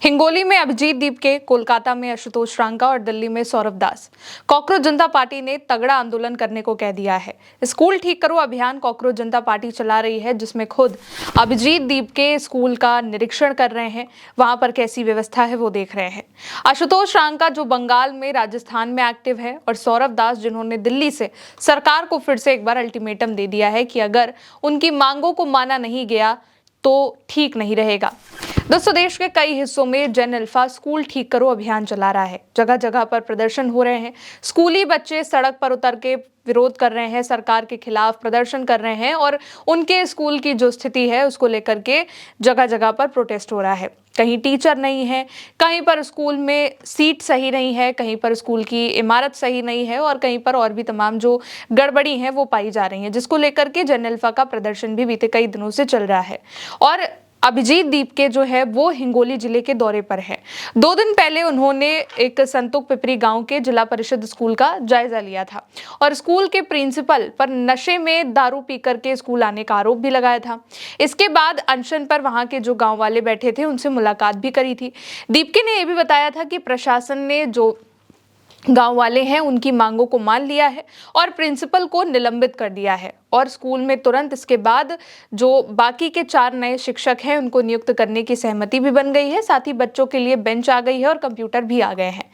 हिंगोली में अभिजीत दीप के, कोलकाता में आशुतोष रांका और दिल्ली में सौरभ दास। कॉकरोच जनता पार्टी ने तगड़ा आंदोलन करने को कह दिया है। स्कूल ठीक करो अभियान कॉकरोच जनता पार्टी चला रही है, जिसमें खुद अभिजीत दीप के स्कूल का निरीक्षण कर रहे हैं, वहां पर कैसी व्यवस्था है वो देख रहे हैं। आशुतोष रांका जो बंगाल में, राजस्थान में एक्टिव है, और सौरभ दास जिन्होंने दिल्ली से सरकार को फिर से एक बार अल्टीमेटम दे दिया है कि अगर उनकी मांगों को माना नहीं गया तो ठीक नहीं रहेगा। दोस्तों, देश के कई हिस्सों में जेन अल्फा स्कूल ठीक करो अभियान चला रहा है। जगह जगह पर प्रदर्शन हो रहे हैं। स्कूली बच्चे सड़क पर उतर के विरोध कर रहे हैं, सरकार के खिलाफ प्रदर्शन कर रहे हैं और उनके स्कूल की जो स्थिति है उसको लेकर के जगह जगह पर प्रोटेस्ट हो रहा है। कहीं टीचर नहीं है, कहीं पर स्कूल में सीट सही नहीं है, कहीं पर स्कूल की इमारत सही नहीं है और कहीं पर और भी तमाम जो गड़बड़ी हैं वो पाई जा रही हैं, जिसको लेकर के जेन अल्फा का प्रदर्शन भी बीते कई दिनों से चल रहा है। और अभिजीत दीप के जो है वो हिंगोली जिले के दौरे पर है। 2 दिन पहले उन्होंने एक संतुक पिपरी गांव के जिला परिषद स्कूल का जायजा लिया था और स्कूल के प्रिंसिपल पर नशे में दारू पी करके स्कूल आने का आरोप भी लगाया था। इसके बाद अनशन पर वहां के जो गांव वाले बैठे थे उनसे मुलाकात भी करी थी। दीपके ने यह भी बताया था कि प्रशासन ने जो गांव वाले हैं उनकी मांगों को मान लिया है और प्रिंसिपल को निलंबित कर दिया है और स्कूल में तुरंत इसके बाद जो बाकी के 4 नए शिक्षक हैं उनको नियुक्त करने की सहमति भी बन गई है। साथ ही बच्चों के लिए बेंच आ गई है और कंप्यूटर भी आ गए हैं।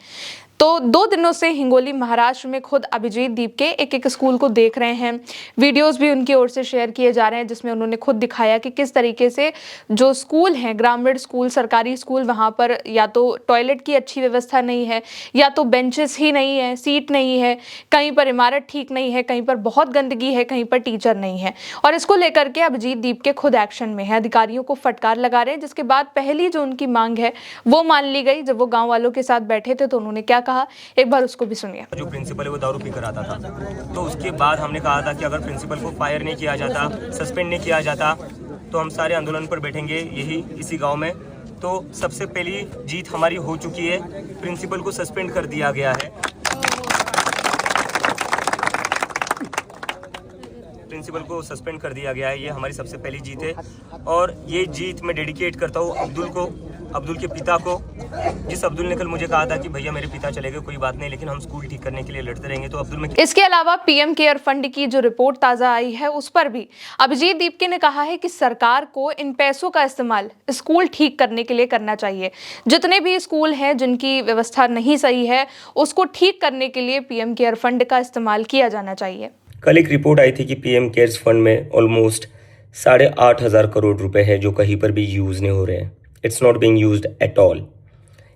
तो 2 दिनों से हिंगोली महाराष्ट्र में खुद अभिजीत दीप के एक स्कूल को देख रहे हैं। वीडियोस भी उनकी ओर से शेयर किए जा रहे हैं, जिसमें उन्होंने खुद दिखाया कि किस तरीके से जो स्कूल हैं, ग्रामीण स्कूल, सरकारी स्कूल, वहां पर या तो टॉयलेट की अच्छी व्यवस्था नहीं है, या तो बेंचेस ही नहीं है, सीट नहीं है, कहीं पर इमारत ठीक नहीं है, कहीं पर बहुत गंदगी है, कहीं पर टीचर नहीं है। और इसको लेकर के अभिजीत दीप के खुद एक्शन में है, अधिकारियों को फटकार लगा रहे हैं। जिसके बाद पहली जो उनकी मांग है वो मान ली गई। जब वो गाँव वालों के साथ बैठे थे तो उन्होंने क्या कहा, एक बार उसको भी सुनिए। जो प्रिंसिपल है वो दारू पी कर आता था, तो उसके बाद हमने कहा था कि अगर प्रिंसिपल को फायर नहीं किया जाता, सस्पेंड नहीं किया जाता, तो हम सारे आंदोलन पर बैठेंगे यही इसी गांव में। तो सबसे पहली जीत हमारी हो चुकी है, प्रिंसिपल को सस्पेंड कर दिया गया है। प्रिंसिपल को सस्पेंड कर दिया गया है, ये हमारी सबसे पहली जीत है। और ये जीत मैं डेडिकेट करता हूँ अब्दुल के पिता को। जिस अब्दुल ने कल मुझे कहा था कि भैया मेरे पिता चले गए, कोई बात नहीं, लेकिन हम स्कूल ठीक करने के लिए लड़ते रहेंगे। तो अब्दुल में इसके अलावा पीएम केयर फंड की जो रिपोर्ट ताजा आई है उस पर भी अभिजीत दीपके ने कहा है कि सरकार को इन पैसों का इस्तेमाल स्कूल ठीक करने के लिए करना चाहिए। जितने भी स्कूल हैं जिनकी व्यवस्था नहीं सही है उसको ठीक करने के लिए पीएम केयर फंड का इस्तेमाल किया जाना चाहिए। कल एक रिपोर्ट आई थी कि पीएम केयर्स फंड में ऑलमोस्ट 8,500 करोड़ रुपए है जो कहीं पर भी यूज नहीं हो रहे हैं। It's not being used at all.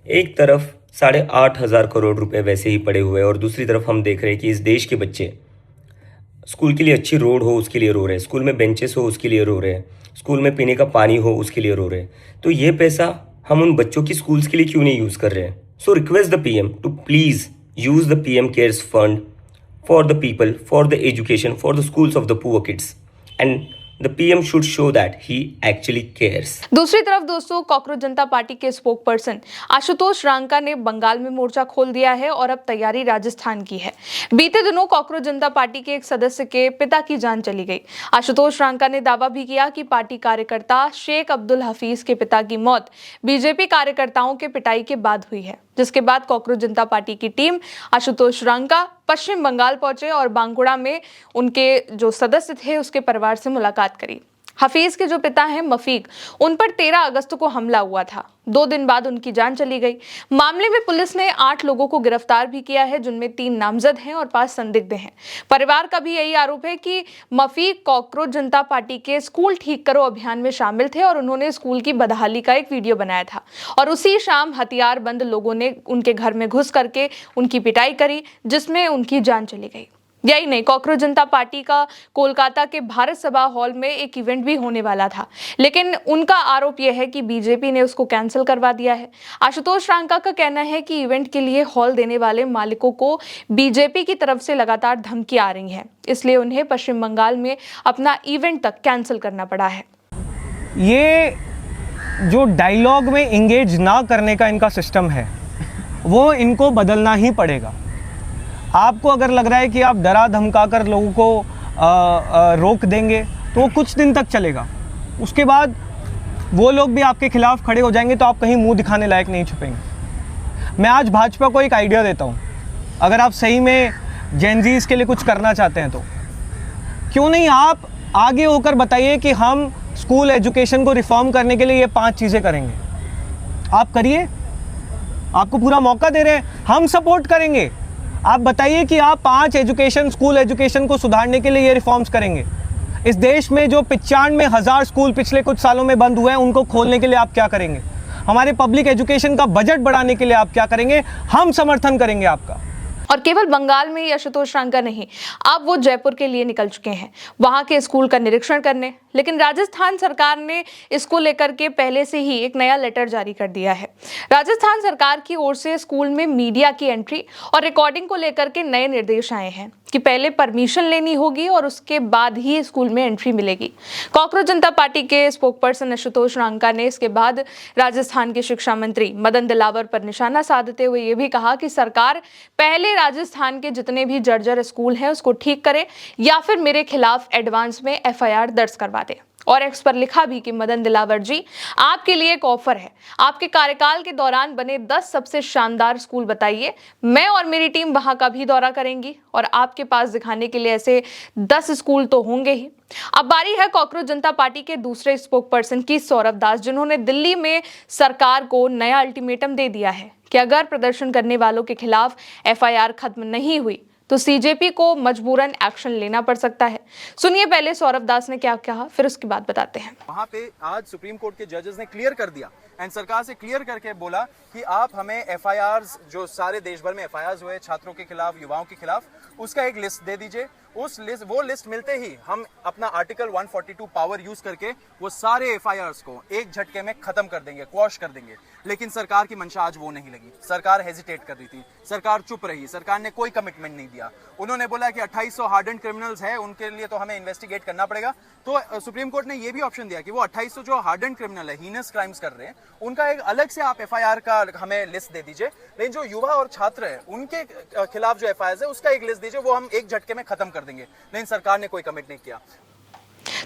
एक तरफ 8,500 करोड़ रुपए वैसे ही पड़े हुए हैं और दूसरी तरफ हम देख रहे हैं कि इस देश के बच्चे स्कूल के लिए अच्छी रोड हो उसके लिए रो रहे हैं, स्कूल में बेंचेस हो उसके लिए रो रहे हैं, स्कूल में पीने का पानी हो उसके लिए रो रहे हैं। तो ये पैसा हम उन बच्चों की स्कूल्स के लिए क्यों नहीं यूज़ कर रहे हैं? So request the PM to please use the PM cares fund for the people, for the education, for the schools of the poor kids, and the PM should show that he actually cares. दूसरी तरफ दोस्तों, cockroach जनता party के spoke person Ashutosh Ranka ने बंगाल में मोर्चा खोल दिया है और अब तैयारी राजस्थान की है। बीते दिनों कॉकरोच जनता पार्टी के एक सदस्य के पिता की जान चली गई। आशुतोष रांका ने दावा भी किया कि पार्टी कार्यकर्ता शेख अब्दुल हफीज के पिता की मौत बीजेपी कार्यकर्ताओं के पिटाई के बाद हुई है। जिसके बाद कॉकरोच जनता पार्टी की टीम आशुतोष रांका पश्चिम बंगाल पहुंचे और बांकुड़ा में उनके जो सदस्य थे उसके परिवार से मुलाकात करी। हफीज के जो पिता हैं मफीक, उन पर 13 अगस्त को हमला हुआ था। 2 दिन बाद उनकी जान चली गई। मामले में पुलिस ने 8 लोगों को गिरफ्तार भी किया है, जिनमें 3 नामजद हैं और 5 संदिग्ध हैं। परिवार का भी यही आरोप है कि मफीक कॉकरोच जनता पार्टी के स्कूल ठीक करो अभियान में शामिल थे और उन्होंने स्कूल की बदहाली का एक वीडियो बनाया था और उसी शाम हथियारबंद लोगों ने उनके घर में घुस करके उनकी पिटाई करी, जिसमें उनकी जान चली गई। यही नहीं, कॉकरोच जनता पार्टी का कोलकाता के भारत सभा हॉल में एक इवेंट भी होने वाला था, लेकिन उनका आरोप यह है कि बीजेपी ने उसको कैंसिल करवा दिया है। आशुतोष रांका का कहना है कि इवेंट के लिए हॉल देने वाले मालिकों को बीजेपी की तरफ से लगातार धमकी आ रही है, इसलिए उन्हें पश्चिम बंगाल में अपना इवेंट तक कैंसिल करना पड़ा है। ये जो डायलॉग में इंगेज ना करने का इनका सिस्टम है वो इनको बदलना ही पड़ेगा। आपको अगर लग रहा है कि आप डरा धमका कर लोगों को रोक देंगे तो वो कुछ दिन तक चलेगा, उसके बाद वो लोग भी आपके खिलाफ खड़े हो जाएंगे तो आप कहीं मुंह दिखाने लायक नहीं छुपेंगे। मैं आज भाजपा को एक आइडिया देता हूँ, अगर आप सही में जेनजीज के लिए कुछ करना चाहते हैं तो क्यों नहीं आप आगे होकर बताइए कि हम स्कूल एजुकेशन को रिफॉर्म करने के लिए ये 5 चीज़ें करेंगे। आप करिए, आपको पूरा मौका दे रहे हैं, हम सपोर्ट करेंगे। आप बताइए कि आप 5 स्कूल एजुकेशन को सुधारने के लिए ये रिफॉर्म्स करेंगे। इस देश में जो 95,000 स्कूल पिछले कुछ सालों में बंद हुए हैं उनको खोलने के लिए आप क्या करेंगे? हमारे पब्लिक एजुकेशन का बजट बढ़ाने के लिए आप क्या करेंगे? हम समर्थन करेंगे आपका। और केवल बंगाल में ही आशुतोष रांका नहीं, अब वो जयपुर के लिए निकल चुके हैं वहां के स्कूल का निरीक्षण करने। लेकिन राजस्थान सरकार ने इसको लेकर के पहले से ही एक नया लेटर जारी कर दिया है। राजस्थान सरकार की ओर से स्कूल में मीडिया की एंट्री और रिकॉर्डिंग को लेकर के नए निर्देश आए हैं कि पहले परमिशन लेनी होगी और उसके बाद ही स्कूल में एंट्री मिलेगी। कॉकरोच जनता पार्टी के स्पोकपर्सन आशुतोष रांका ने इसके बाद राजस्थान के शिक्षा मंत्री मदन दिलावर पर निशाना साधते हुए ये भी कहा कि सरकार पहले राजस्थान के जितने भी जर्जर स्कूल हैं उसको ठीक करे या फिर मेरे खिलाफ एडवांस में FIR दर्ज करवा दे। और एक्स पर लिखा भी कि मदन दिलावर जी, आपके लिए एक ऑफर है, आपके कार्यकाल के दौरान बने 10 सबसे शानदार स्कूल बताइए, मैं और मेरी टीम वहां का भी दौरा करेंगी और आपके पास दिखाने के लिए ऐसे 10 स्कूल तो होंगे ही। अब बारी है कॉकरोच जनता पार्टी के दूसरे स्पोकपर्सन की, सौरभ दास, जिन्होंने दिल्ली में सरकार को नया अल्टीमेटम दे दिया है कि अगर प्रदर्शन करने वालों के खिलाफ FIR खत्म नहीं हुई तो CJP को मजबूरन एक्शन लेना पड़ सकता है। सुनिए पहले सौरभ दास ने क्या कहा, फिर उसकी बात बताते हैं। वहाँ पे आज सुप्रीम कोर्ट के जजेस ने क्लियर कर दिया एंड सरकार से क्लियर करके बोला कि आप हमें FIRs, जो सारे देश भर में FIRs हुए छात्रों के खिलाफ, युवाओं के खिलाफ, उसका एक लिस्ट दे दीजिए। वो लिस्ट मिलते ही हम अपना आर्टिकल 142 पावर यूज करके वो सारे FIRs को एक झटके में खत्म कर देंगे, क्वॉश कर देंगे। लेकिन सरकार की मंशा आज वो नहीं लगी। सरकार हेजिटेट कर रही थी, सरकार चुप रही, सरकार ने कोई कमिटमेंट नहीं दिया। उन्होंने बोला कि 2800 हार्डन क्रिमिनल्स है, उनके लिए तो हमें इन्वेस्टिगेट करना पड़ेगा। तो सुप्रीम कोर्ट ने ये भी ऑप्शन दिया कि वो 2800 जो हार्डन क्रिमिनल है, हीनस क्राइम्स कर रहे हैं, उनका एक अलग से आप FIR का हमें लिस्ट दे दीजिए। लेकिन जो युवा और छात्र है उनके खिलाफ जो FIR है उसका एक लिस्ट दीजिए, वो हम एक झटके में खत्म कर देंगे। लेकिन सरकार ने कोई कमिट नहीं किया।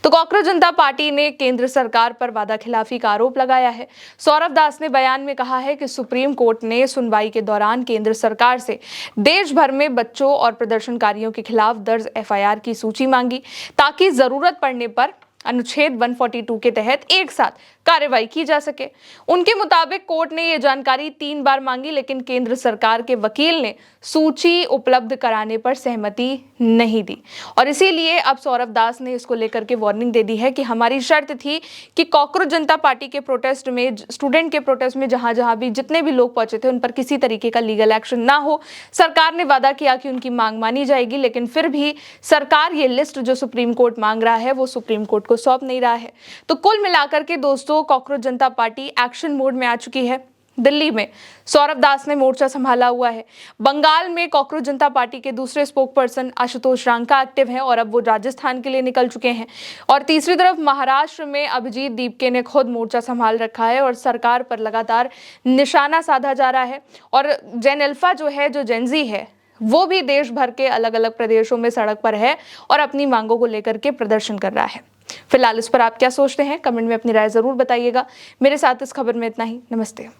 तो कॉकरोच जनता पार्टी ने केंद्र सरकार पर वादा खिलाफी का आरोप लगाया है। सौरभ दास ने बयान में कहा है कि सुप्रीम कोर्ट ने सुनवाई के दौरान केंद्र सरकार से देश भर में बच्चों और प्रदर्शनकारियों के खिलाफ दर्ज FIR की सूची मांगी ताकि जरूरत पड़ने पर अनुच्छेद 142 के तहत एक साथ कार्रवाई की जा सके। उनके मुताबिक कोर्ट ने यह जानकारी 3 बार मांगी, लेकिन केंद्र सरकार के वकील ने सूची उपलब्ध कराने पर सहमति नहीं दी और इसीलिए अब सौरभ दास ने इसको लेकर के वार्निंग दे दी है कि हमारी शर्त थी कि कॉकरोच जनता पार्टी के प्रोटेस्ट में, स्टूडेंट के प्रोटेस्ट में जहां भी जितने भी लोग पहुंचे थे उन पर किसी तरीके का लीगल एक्शन ना हो। सरकार ने वादा किया कि उनकी मांग मानी जाएगी, लेकिन फिर भी सरकार ये लिस्ट जो सुप्रीम कोर्ट मांग रहा है वो सुप्रीम कोर्ट को सौंप नहीं रहा है। तो कुल मिलाकर के दोस्तों, कॉकरोच जनता पार्टी एक्शन मोड में आ चुकी है। दिल्ली में सौरभ दास ने मोर्चा संभाला हुआ है। बंगाल में कॉकरोच जनता पार्टी के दूसरे स्पोकपर्सन आशुतोष रांका एक्टिव हैं और अब वो राजस्थान के लिए निकल चुके हैं। और तीसरी तरफ महाराष्ट्र में अभिजीत दीपके ने खुद मोर्चा संभाल रखा है और सरकार पर लगातार निशाना साधा जा रहा है। और जेन अल्फा जो है, जो जेनजी है, वो भी देश भर के अलग अलग प्रदेशों में सड़क पर है और अपनी मांगों को लेकर के प्रदर्शन कर रहा है। फिलहाल इस पर आप क्या सोचते हैं, कमेंट में अपनी राय जरूर बताइएगा। मेरे साथ इस खबर में इतना ही। नमस्ते।